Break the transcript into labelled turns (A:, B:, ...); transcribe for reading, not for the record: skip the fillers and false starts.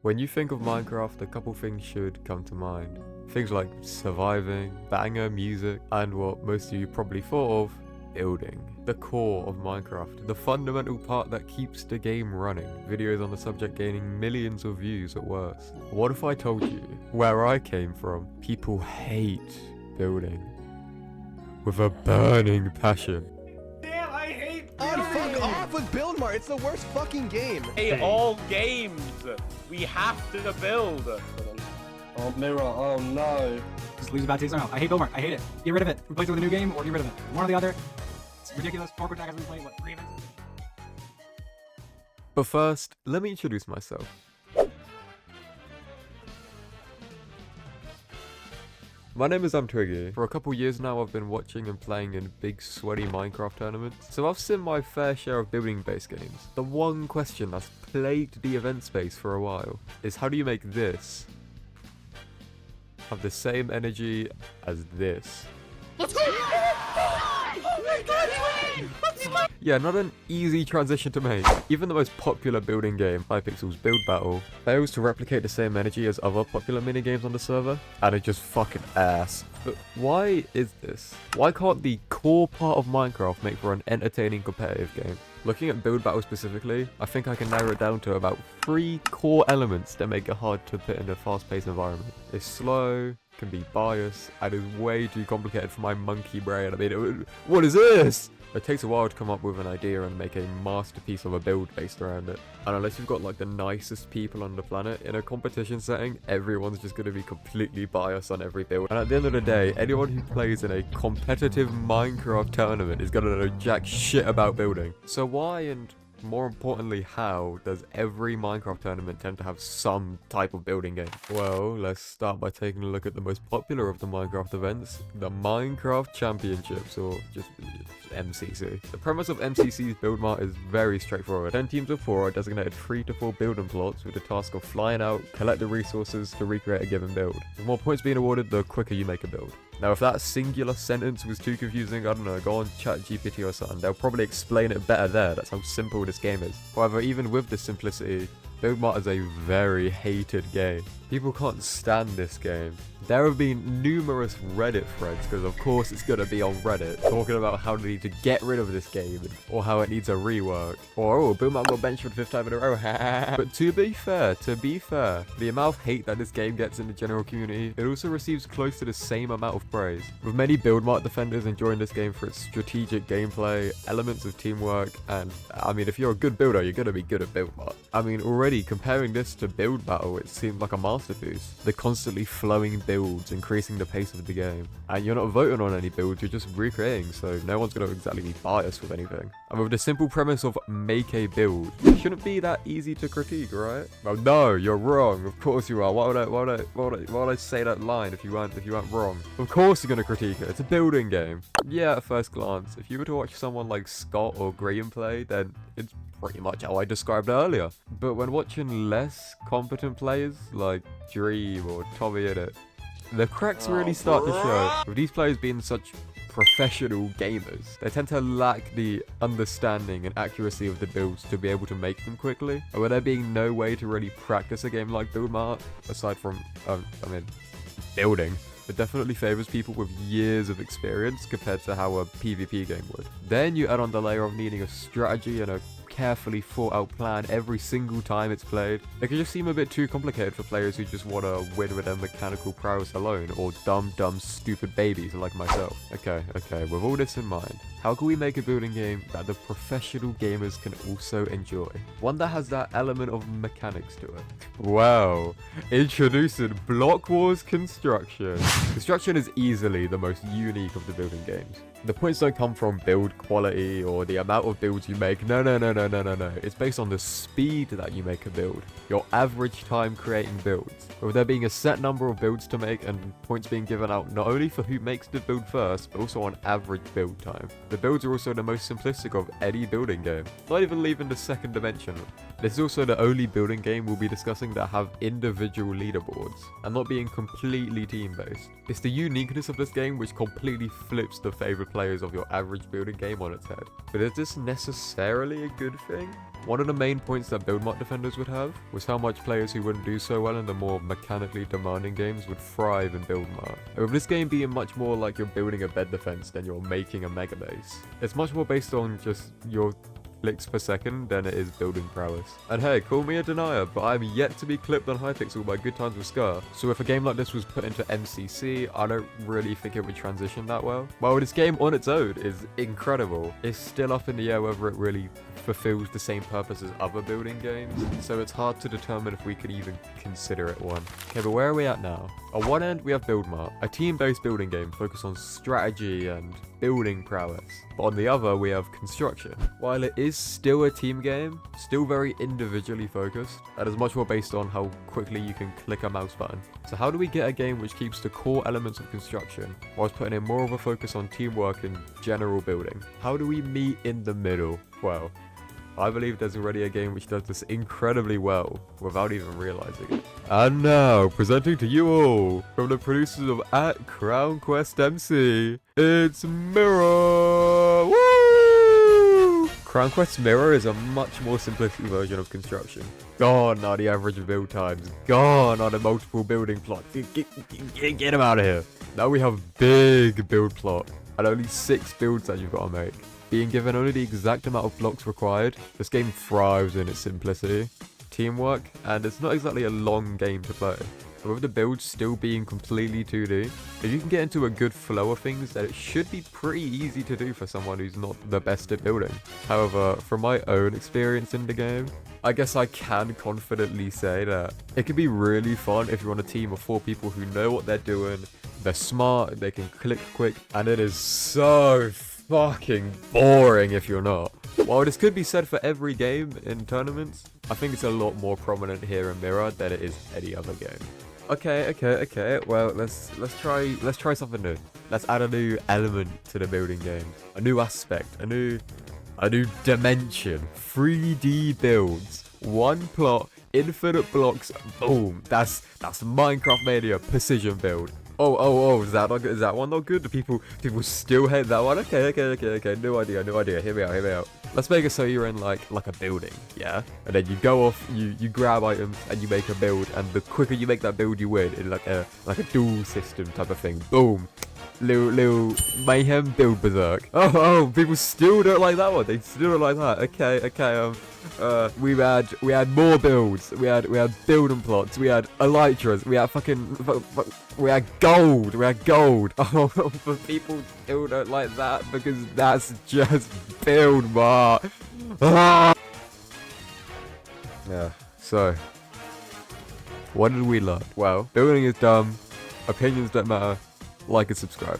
A: When you think of Minecraft, a couple things should come to mind. Things like surviving, banger music, and what most of you probably thought of, building. The core of Minecraft, the fundamental part that keeps the game running. Videos on the subject gaining millions of views at worst. What if I told you, where I came from, people hate building with a burning passion.
B: Damn, I hate
C: Oh,
B: building!
C: fuck off with Build Mart. It's the worst fucking game.
B: Hey, all games, we have to build.
D: Oh, Mirror, oh no.
E: Just leaves a bad taste in my mouth. I hate Build Mart. I hate it. Get rid of it. Replace it with a new game or get rid of it. One or the other. It's ridiculous. Corporate tag hasn't been played, what, 3 events?
A: But first, let me introduce myself. My name is Twiggy. For a couple years now I've been watching and playing in big sweaty Minecraft tournaments, so I've seen my fair share of building based games. The one question that's plagued the event space for a while is how do you make this have the same energy as this?
B: Let's go! Oh my god,
A: Yeah, not an easy transition to make. Even the most popular building game, Hypixel's Build Battle, fails to replicate the same energy as other popular minigames on the server, and it's just fucking ass. But why is this? Why can't the core part of Minecraft make for an entertaining competitive game? Looking at Build Battle specifically, I think I can narrow it down to about 3 core elements that make it hard to put in a fast-paced environment. It's slow, can be biased, and is way too complicated for my monkey brain. I mean, what is this? It takes a while to come up with an idea and make a masterpiece of a build based around it. And unless you've got like the nicest people on the planet, in a competition setting, everyone's just going to be completely biased on every build. And at the end of the day, anyone who plays in a competitive Minecraft tournament is going to know jack shit about building. So why, and more importantly, how does every Minecraft tournament tend to have some type of building game? Well, let's start by taking a look at the most popular of the Minecraft events, the Minecraft Championships, or just MCC. The premise of MCC's Build Mart is very straightforward. 10 teams of 4 are designated 3 to 4 building plots with the task of flying out, collect the resources to recreate a given build. The more points being awarded, the quicker you make a build. Now, if that singular sentence was too confusing, I don't know, go on ChatGPT or something. They'll probably explain it better there. That's how simple this game is. However, even with this simplicity, Build Mart is a very hated game. People can't stand this game. There have been numerous Reddit threads, because of course it's gonna be on Reddit, talking about how they need to get rid of this game, or how it needs a rework, or oh, Build Mart got benched for the 5th time in a row. But to be fair, the amount of hate that this game gets in the general community, it also receives close to the same amount of praise, with many Build Mart defenders enjoying this game for its strategic gameplay, elements of teamwork, and I mean, if you're a good builder, you're gonna be good at Build Mart. I mean, already comparing this to Build Battle, it seemed like a masterpiece. The constantly flowing builds, increasing the pace of the game. And you're not voting on any builds, you're just recreating, so no one's going to exactly be biased with anything. And with the simple premise of make a build, it shouldn't be that easy to critique, right? Well, no, you're wrong. Of course you are. Why would I say that line if you weren't wrong? Of course you're going to critique it. It's a building game. Yeah, at first glance, if you were to watch someone like Scott or Graham play, then it's pretty much how I described earlier. But when watching less competent players like Dream or TommyInnit, the cracks really start to show. With these players being such professional gamers, they tend to lack the understanding and accuracy of the builds to be able to make them quickly. And with there being no way to really practice a game like Build Mart, aside from, building, it definitely favors people with years of experience compared to how a PvP game would. Then you add on the layer of needing a strategy and a carefully thought out plan every single time it's played. It can just seem a bit too complicated for players who just want to win with their mechanical prowess alone, or dumb stupid babies like myself. Okay, with all this in mind, how can we make a building game that the professional gamers can also enjoy? One that has that element of mechanics to it. Wow, introducing Block Wars Construction. Construction is easily the most unique of the building games. The points don't come from build quality or the amount of builds you make. No. It's based on the speed that you make a build. Your average time creating builds. With there being a set number of builds to make and points being given out not only for who makes the build first, but also on average build time. The builds are also the most simplistic of any building game. Not even leaving the second dimension. This is also the only building game we'll be discussing that have individual leaderboards, and not being completely team-based. It's the uniqueness of this game which completely flips the favorite players of your average building game on its head. But is this necessarily a good thing? One of the main points that build mart defenders would have was how much players who wouldn't do so well in the more mechanically demanding games would thrive in build mart. And with this game being much more like you're building a bed defense than you're making a mega base, it's much more based on just your clicks per second than it is building prowess. And hey, call me a denier, but I'm yet to be clipped on Hypixel by Good Times with Scar, so if a game like this was put into MCC, I don't really think it would transition that well. While this game on its own is incredible, it's still up in the air whether it really fulfills the same purpose as other building games, so it's hard to determine if we could even consider it one. Okay, but where are we at now? On one end, we have Build Mart, a team-based building game focused on strategy and building prowess. But on the other, we have Construction. While it is still a team game, still very individually focused, and is much more based on how quickly you can click a mouse button. So how do we get a game which keeps the core elements of Construction, whilst putting in more of a focus on teamwork and general building? How do we meet in the middle? Well, I believe there's already a game which does this incredibly well, without even realizing it. And now, presenting to you all, from the producers of Crown Quest MC, it's Mirror! Woo! Crown Quest Mirror is a much more simplistic version of Construction. Gone are the average build times, gone are the multiple building plots, get them out of here. Now we have big build plot, and only 6 builds that you've got to make. Being given only the exact amount of blocks required, this game thrives in its simplicity, teamwork, and it's not exactly a long game to play. But with the builds still being completely 2D, if you can get into a good flow of things, then it should be pretty easy to do for someone who's not the best at building. However, from my own experience in the game, I guess I can confidently say that it can be really fun if you're on a team of 4 people who know what they're doing, they're smart, they can click quick, and it is so fucking boring if you're not. While this could be said for every game in tournaments, I think it's a lot more prominent here in Mirror than it is any other game. Okay. Well, let's try something new. Let's add a new element to the building game, a new aspect, a new dimension. 3D builds, one plot, infinite blocks. Boom. That's Minecraft Mania precision build. Oh, is that one not good? Do people still hate that one? Okay. New idea. Hear me out. Let's make it so you're in like a building, yeah? And then you go off, you grab items and you make a build, and the quicker you make that build you win in like a duel system type of thing. Boom. Little mayhem build berserk. Oh, people still don't like that one. They still don't like that. Okay. We had more builds. We had building plots. We had elytras. We had we had gold. Oh, but people still don't like that because that's just build mart. Ah! Yeah. So, what did we learn? Well, building is dumb. Opinions don't matter. Like and subscribe.